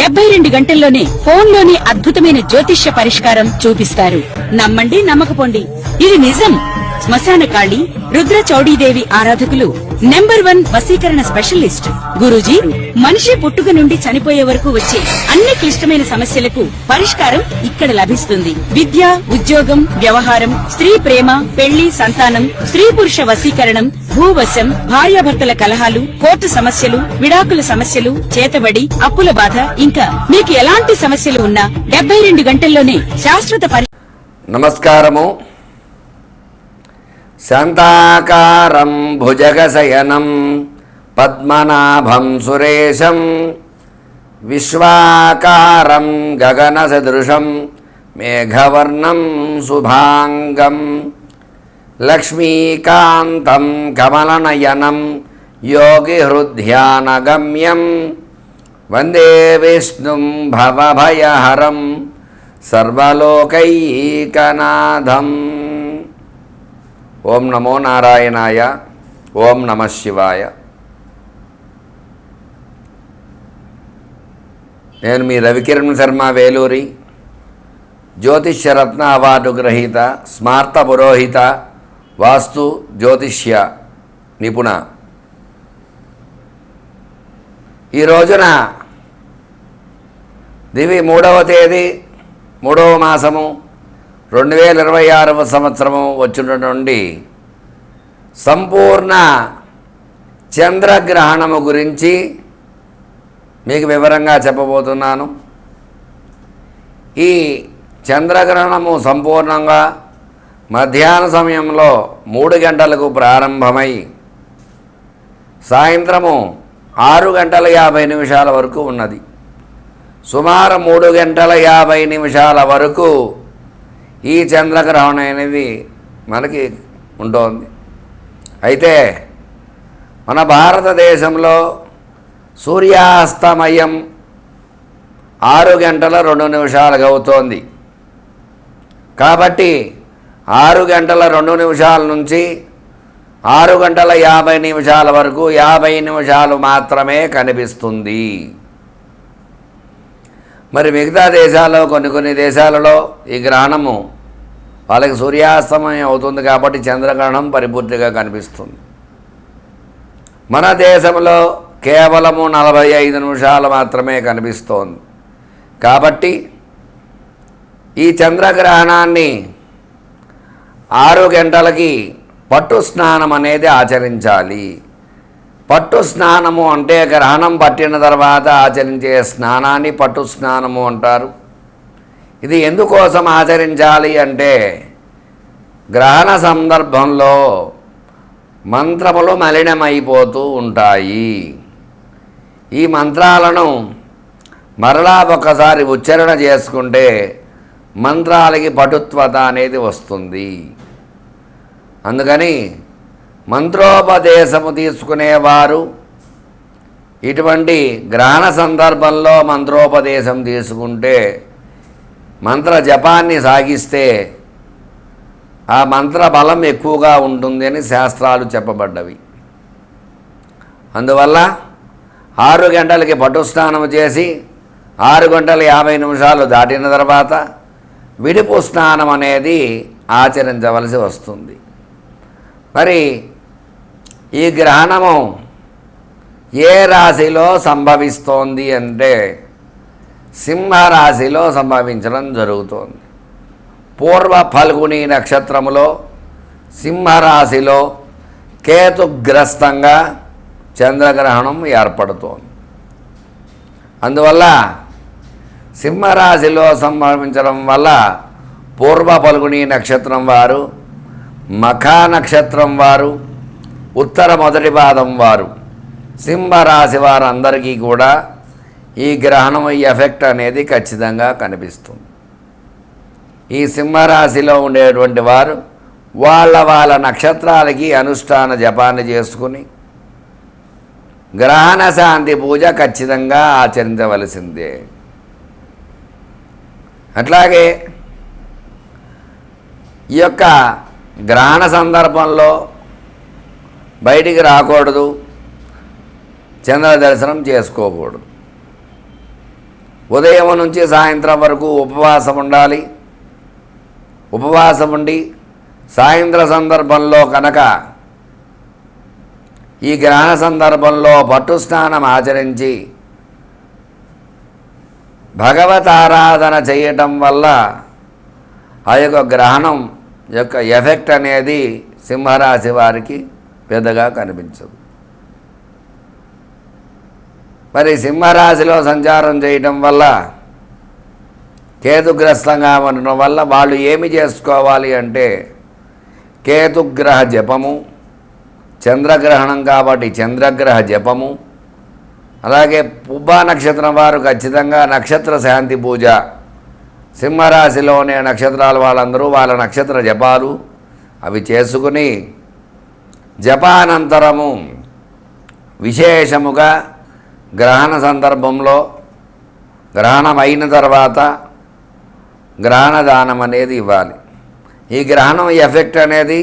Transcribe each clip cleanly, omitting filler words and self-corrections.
72 గంటల్లోనే ఫోన్లోని అద్భుతమైన జ్యోతిష్య పరిష్కారం చూపిస్తారు. నమ్మండి, నమ్మకపోండి, ఇది నిజం. శ్మశాన కాళి రుద్ర చౌడీదేవి ఆరాధకులు నంబర్ 1 వశీకరణ స్పెషలిస్ట్ గురూజీ. మనిషి పుట్టుక నుండి చనిపోయే వరకు వచ్చే అన్ని క్లిష్టమైన సమస్యలకు పరిష్కారం ఇక్కడ లభిస్తుంది. విద్య, ఉద్యోగం, వ్యవహారం, స్త్రీ ప్రేమ, పెళ్లి, సంతానం, స్త్రీ పురుష వశీకరణం, భూవశం, భార్యాభర్తల కలహాలు, కోర్టు సమస్యలు, విడాకుల సమస్యలు, చేతబడి, అప్పుల బాధ, ఇంకా మీకు ఎలాంటి సమస్యలు ఉన్నా 72 గంటల్లోనే శాశ్వత నమస్కారము. శాంతాకారం భుజగశయనం పద్మనాభం సురేశం విశ్వాకారం గగనసదృశం మేఘవర్ణం శుభాంగం లక్ష్మీకాంతం కమలనయనం యోగిహృద్ధ్యానగమ్యం వందే విష్ణుం భవభయహరం సర్వలోకైకనాథం. ఓం నమో నారాయణాయ. ఓం నమః శివాయ. నేను మీ రవికిరణ్ శర్మ వేలూరి, జ్యోతిష్యరత్న అవార్డు గ్రహీత, స్మార్త పురోహిత, వాస్తు జ్యోతిష్య నిపుణ. ఈ రోజున దివి 3వ తేదీ 3వ మాసము 2026వ సంవత్సరము వచ్చిన నుండి సంపూర్ణ చంద్రగ్రహణము గురించి మీకు వివరంగా చెప్పబోతున్నాను. ఈ చంద్రగ్రహణము సంపూర్ణంగా మధ్యాహ్న సమయంలో 3 గంటలకు ప్రారంభమై సాయంత్రము 6 గంటల 50 నిమిషాల వరకు ఉన్నది. సుమారు 3 గంటల 50 నిమిషాల వరకు ఈ చంద్రగ్రహణం అనేది మనకి ఉంటుంది. అయితే మన భారతదేశంలో సూర్యాస్తమయం 6 గంటల 2 నిమిషాలుగా అవుతోంది. కాబట్టి 6 గంటల 2 నిమిషాల నుంచి 6 గంటల 50 నిమిషాల వరకు 50 నిమిషాలు మాత్రమే కనిపిస్తుంది. మరి మిగతా దేశాల్లో కొన్ని దేశాలలో ఈ గ్రహణము వాళ్ళకి సూర్యాస్తమయం అవుతుంది కాబట్టి చంద్రగ్రహణం పరిపూర్తిగా కనిపిస్తుంది. మన దేశంలో కేవలము 45 నిమిషాలు మాత్రమే కనిపిస్తోంది. కాబట్టి ఈ చంద్రగ్రహణాన్ని 6 గంటలకి పట్టు స్నానం అనేది ఆచరించాలి. పట్టు స్నానము అంటే గ్రహణం పట్టిన తర్వాత ఆచరించే స్నానాన్ని పట్టు స్నానము అంటారు. ఇది ఎందుకోసం ఆచరించాలి అంటే గ్రహణ సందర్భంలో మంత్రములు మలినమైపోతూ ఉంటాయి. ఈ మంత్రాలను మరలా ఒకసారి ఉచ్చారణ చేసుకుంటే మంత్రాలకి పటుత్వత అనేది వస్తుంది. అందుకని మంత్రోపదేశము తీసుకునేవారు ఇటువంటి గ్రహణ సందర్భంలో మంత్రోపదేశం తీసుకుంటే మంత్ర జపాన్ని సాగిస్తే ఆ మంత్ర బలం ఎక్కువగా ఉంటుంది అని శాస్త్రాలు చెప్పబడ్డవి. అందువల్ల 6 గంటలకి పట్టు స్నానం చేసి 6 గంటల 50 నిమిషాలు దాటిన తర్వాత విడుపు స్నానం అనేది ఆచరించవలసి వస్తుంది. మరి ఈ గ్రహణము ఏ రాశిలో సంభవిస్తోంది అంటే సింహరాశిలో సంభవించడం జరుగుతోంది. పూర్వ ఫల్గుని నక్షత్రములో సింహరాశిలో కేతుగ్రస్తంగా చంద్రగ్రహణం ఏర్పడుతోంది. అందువల్ల సింహరాశిలో సంభవించడం వల్ల పూర్వ ఫల్గుని నక్షత్రం వారు, మఖా నక్షత్రం వారు, ఉత్తర మొదటి పాదం వారు, సింహరాశి వారందరికీ కూడా ఈ గ్రహణం ఎఫెక్ట్ అనేది ఖచ్చితంగా కనిపిస్తుంది. ఈ సింహరాశిలో ఉండేటువంటి వారు వాళ్ళ నక్షత్రాలకి అనుష్ఠాన జపాన్ని చేసుకుని గ్రహణ శాంతి పూజ ఖచ్చితంగా ఆచరించవలసిందే. అట్లాగే ఈ యొక్క గ్రహణ సందర్భంలో బయటికి రాకూడదు, చంద్ర దర్శనం చేసుకోకూడదు. ఉదయం నుంచి సాయంత్రం వరకు ఉపవాసం ఉండాలి. ఉపవాసం ఉండి సాయంత్ర సందర్భంలో కనుక ఈ గ్రహణ సందర్భంలో పట్టు స్నానం ఆచరించి భగవతారాధన చేయటం వల్ల ఆ యొక్క గ్రహణం యొక్క ఎఫెక్ట్ అనేది సింహరాశి వారికి పెద్దగా కనిపించదు. మరి సింహరాశిలో సంచారం చేయటం వల్ల కేతుగ్రస్తంగా ఉండడం వల్ల వాళ్ళు ఏమి చేసుకోవాలి అంటే కేతుగ్రహ జపము, చంద్రగ్రహణం కాబట్టి చంద్రగ్రహ జపము, అలాగే పుబ్బా నక్షత్రం వారు ఖచ్చితంగా నక్షత్ర శాంతి పూజ, సింహరాశిలోనే నక్షత్రాల వాళ్ళందరూ వాళ్ళ నక్షత్ర జపాలు అవి చేసుకుని జపానంతరము విశేషముగా గ్రహణ సందర్భంలో గ్రహణం అయిన తర్వాత గ్రహణ దానం అనేది ఇవ్వాలి. ఈ గ్రహణం ఎఫెక్ట్ అనేది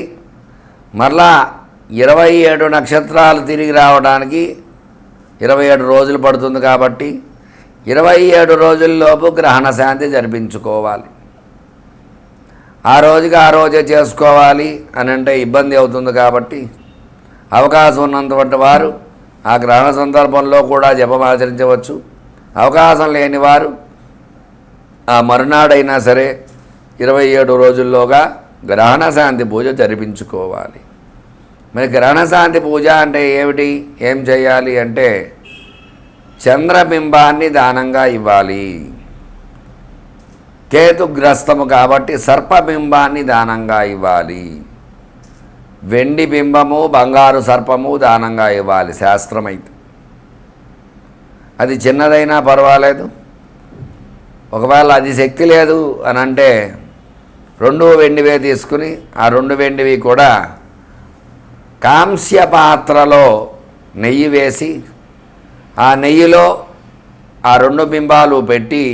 మరలా 27 నక్షత్రాలు తిరిగి రావడానికి 27 రోజులు పడుతుంది కాబట్టి 27 రోజుల్లోపు గ్రహణ శాంతి జరిపించుకోవాలి. ఆ రోజుకి ఆ రోజే చేసుకోవాలి అని అంటే ఇబ్బంది అవుతుంది కాబట్టి అవకాశం ఉన్నటువంటి వారు ఆ గ్రహణ సందర్భంలో కూడా జపం ఆచరించవచ్చు. అవకాశం లేని వారు ఆ మరునాడైనా సరే 27 రోజుల్లోగా గ్రహణ శాంతి పూజ జరిపించుకోవాలి. మరి గ్రహణ శాంతి పూజ అంటే ఏమిటి, ఏం చేయాలి అంటే చంద్రబింబాన్ని దానంగా ఇవ్వాలి. కేతుగ్రస్తము కాబట్టి సర్పబింబాన్ని దానంగా ఇవ్వాలి. వెండి బింబము, బంగారు సర్పము దానంగా ఇవ్వాలి శాస్త్రమైతే. అది చిన్నదైనా పర్వాలేదు. ఒకవేళ అది శక్తి లేదు అని అంటే 2 వెండివే తీసుకుని ఆ 2 వెండివి కూడా కాంస్య పాత్రలో నెయ్యి వేసి ఆ నెయ్యిలో ఆ 2 బింబాలు పెట్టి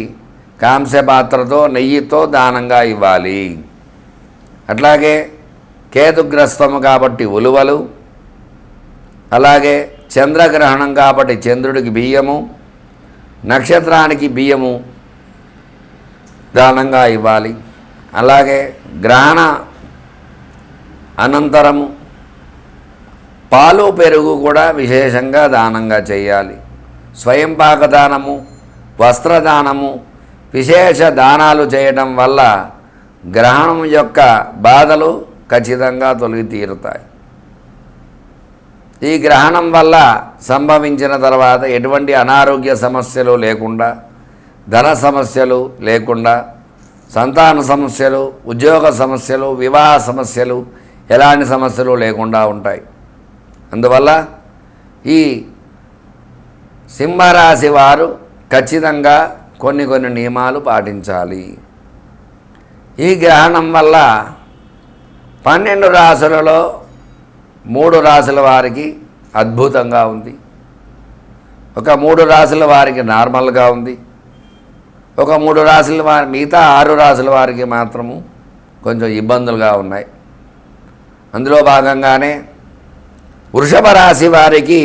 కాంస్య పాత్రతో నెయ్యితో దానంగా ఇవ్వాలి. అట్లాగే కేతుగ్రస్తము కాబట్టి ఉలువలు, అలాగే చంద్రగ్రహణం కాబట్టి చంద్రుడికి బియ్యము, నక్షత్రానికి బియ్యము దానంగా ఇవ్వాలి. అలాగే గ్రహణ అనంతరము పాలు పెరుగు కూడా విశేషంగా దానంగా చేయాలి. స్వయం పాక దానము, వస్త్రదానము, విశేష దానాలు చేయడం వల్ల గ్రహణం యొక్క బాధలు ఖచ్చితంగా తొలగి తీరుతాయి. ఈ గ్రహణం వల్ల సంభవించిన తర్వాత ఎటువంటి అనారోగ్య సమస్యలు లేకుండా, ధన సమస్యలు లేకుండా, సంతాన సమస్యలు, ఉద్యోగ సమస్యలు, వివాహ సమస్యలు, ఎలాంటి సమస్యలు లేకుండా ఉంటాయి. అందువల్ల ఈ సింహరాశి వారు ఖచ్చితంగా కొన్ని నియమాలు పాటించాలి. ఈ గ్రహణం వల్ల 12 రాశులలో 3 రాశుల వారికి అద్భుతంగా ఉంది. ఒక 3 రాశుల వారికి నార్మల్గా ఉంది. ఒక 3 రాశుల వారి మిగతా 6 రాశుల వారికి మాత్రము కొంచెం ఇబ్బందులుగా ఉన్నాయి. అందులో భాగంగానే వృషభ రాశి వారికి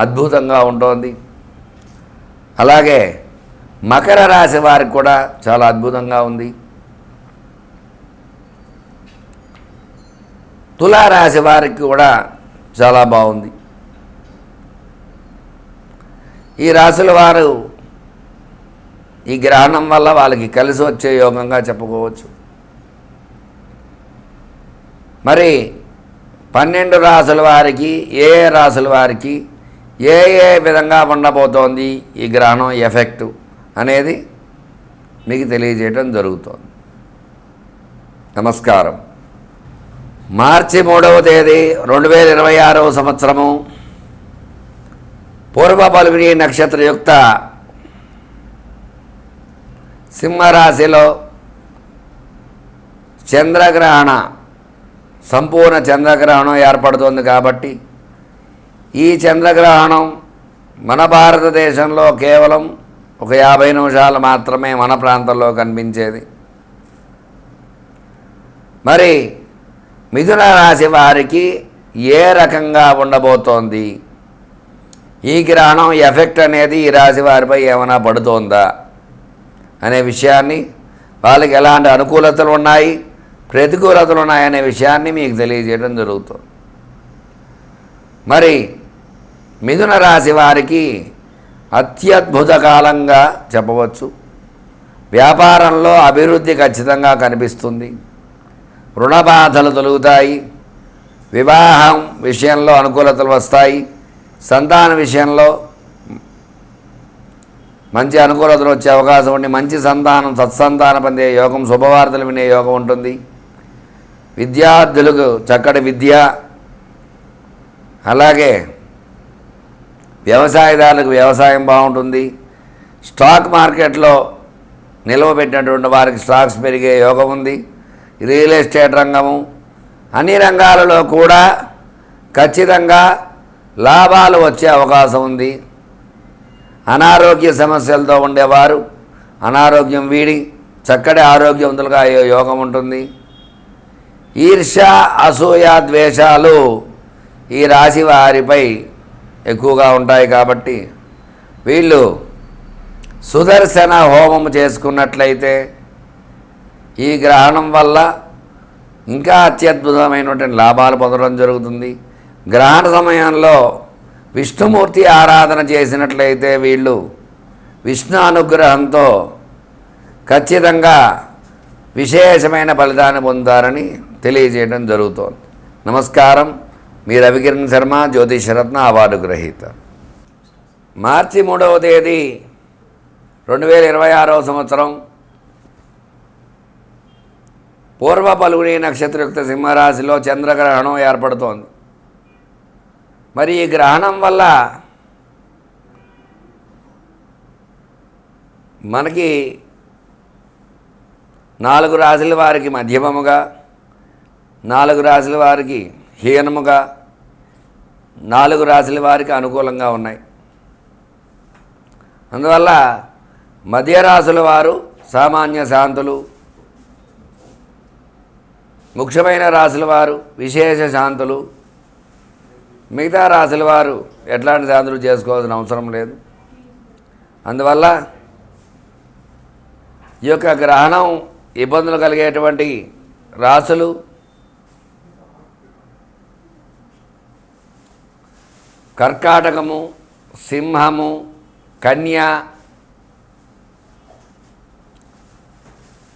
అద్భుతంగా ఉంటుంది. అలాగే మకర రాశి వారికి కూడా చాలా అద్భుతంగా ఉంది. తులారాశి వారికి కూడా చాలా బాగుంది. ఈ రాశుల వారు ఈ గ్రహణం వల్ల వాళ్ళకి కలిసి వచ్చే యోగంగా చెప్పుకోవచ్చు. మరి 12 రాశుల వారికి ఏ రాశుల వారికి ఏ విధంగా ఉండబోతోంది ఈ గ్రహణం ఎఫెక్టు అనేది మీకు తెలియజేయడం జరుగుతోంది. నమస్కారం. మార్చి 3వ తేదీ 2026వ సంవత్సరము పూర్వ ఫల్గుని నక్షత్రయుక్త సింహరాశిలో చంద్రగ్రహణ సంపూర్ణ చంద్రగ్రహణం ఏర్పడుతుంది. కాబట్టి ఈ చంద్రగ్రహణం మన భారతదేశంలో కేవలం ఒక 50 నిమిషాలు మాత్రమే మన ప్రాంతంలో కనిపించేది. మరి మిథున రాశి వారికి ఏ రకంగా ఉండబోతోంది, ఈ గ్రహణం ఎఫెక్ట్ అనేది ఈ రాశి వారిపై ఏమైనా పడుతోందా అనే విషయాన్ని, వాళ్ళకి ఎలాంటి అనుకూలతలు ఉన్నాయి, ప్రతికూలతలు ఉన్నాయనే విషయాన్ని మీకు తెలియజేయడం జరుగుతుంది. మరి మిథున రాశి వారికి అత్యద్భుత కాలంగా చెప్పవచ్చు. వ్యాపారంలో అభివృద్ధి ఖచ్చితంగా కనిపిస్తుంది. రుణ బాధలు తొలుగుతాయి. వివాహం విషయంలో అనుకూలతలు వస్తాయి. సంతాన విషయంలో మంచి అనుకూలతలు వచ్చే అవకాశం ఉండి మంచి సంతానం, సత్సంతానం పొందే యోగం, శుభవార్తలు వినే యోగం ఉంటుంది. విద్యార్థులకు చక్కటి విద్య, అలాగే వ్యవసాయదారులకు వ్యవసాయం బాగుంటుంది. స్టాక్ మార్కెట్లో నిల్వ పెట్టినటువంటి వారికి స్టాక్స్ పెరిగే యోగం ఉంది. రియల్ ఎస్టేట్ రంగము, అన్ని రంగాలలో కూడా ఖచ్చితంగా లాభాలు వచ్చే అవకాశం ఉంది. అనారోగ్య సమస్యలతో ఉండేవారు అనారోగ్యం వీడి చక్కటి ఆరోగ్యవంతులుగా అయ్యే యోగం ఉంటుంది. ఈర్ష్య, అసూయ, ద్వేషాలు ఈ రాశి వారిపై ఎక్కువగా ఉంటాయి కాబట్టి వీళ్ళు సుదర్శన హోమం చేసుకున్నట్లయితే ఈ గ్రహణం వల్ల ఇంకా అత్యద్భుతమైనటువంటి లాభాలు పొందడం జరుగుతుంది. గ్రహణ సమయంలో విష్ణుమూర్తి ఆరాధన చేసినట్లయితే వీళ్ళు విష్ణు అనుగ్రహంతో ఖచ్చితంగా విశేషమైన ఫలితాన్ని పొందుతారని తెలియజేయడం జరుగుతోంది. నమస్కారం. మీ రవికిరణ్ శర్మ, జ్యోతిషరత్న అవార్డు గ్రహీత. మార్చి 3వ తేదీ 2026వ సంవత్సరం పూర్వ పలుగుని నక్షత్రయుక్త సింహరాశిలో చంద్రగ్రహణం ఏర్పడుతోంది. మరి ఈ గ్రహణం వల్ల మనకి 4 రాశుల వారికి మధ్యమముగా, 4 రాశుల వారికి హీనముగా, 4 రాశుల వారికి అనుకూలంగా ఉన్నాయి. అందువల్ల మధ్యరాశుల వారు సామాన్య శాంతులు, ముఖ్యమైన రాశుల వారు విశేష శాంతులు, మిగతా రాశుల వారు ఎట్లాంటి శాంతులు చేసుకోవాల్సిన అవసరం లేదు. అందువల్ల ఈ యొక్క గ్రహణం ఇబ్బందులు కలిగేటువంటి రాశులు కర్కాటకము, సింహము, కన్య,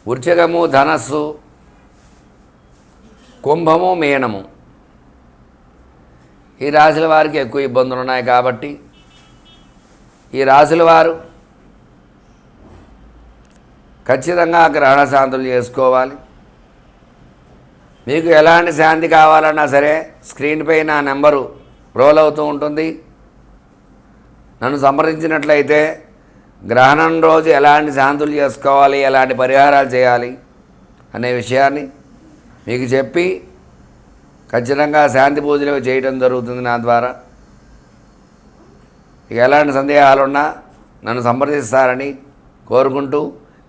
వృశ్చికము, ధనస్సు, కుంభము, మీనము. ఈ రాశుల వారికి ఎక్కువ ఇబ్బందులు ఉన్నాయి కాబట్టి ఈ రాశుల వారు ఖచ్చితంగా గ్రహణ శాంతులు చేసుకోవాలి. మీకు ఎలాంటి శాంతి కావాలన్నా సరే స్క్రీన్పై నా నెంబరు రోల్ అవుతూ ఉంటుంది. నన్ను సంప్రదించినట్లయితే గ్రహణం రోజు ఎలాంటి శాంతులు చేసుకోవాలి, ఎలాంటి పరిహారాలు చేయాలి అనే విషయాన్ని మీకు చెప్పి ఖచ్చితంగా శాంతి పూజలు చేయడం జరుగుతుంది నా ద్వారా. ఇక ఎలాంటి సందేహాలున్నా నన్ను సంప్రదిస్తారని కోరుకుంటూ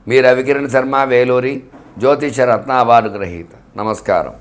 మీ రవికిరణ్ శర్మ, వేలూరి, జ్యోతిషరత్న అవార్డు గ్రహీత. నమస్కారం.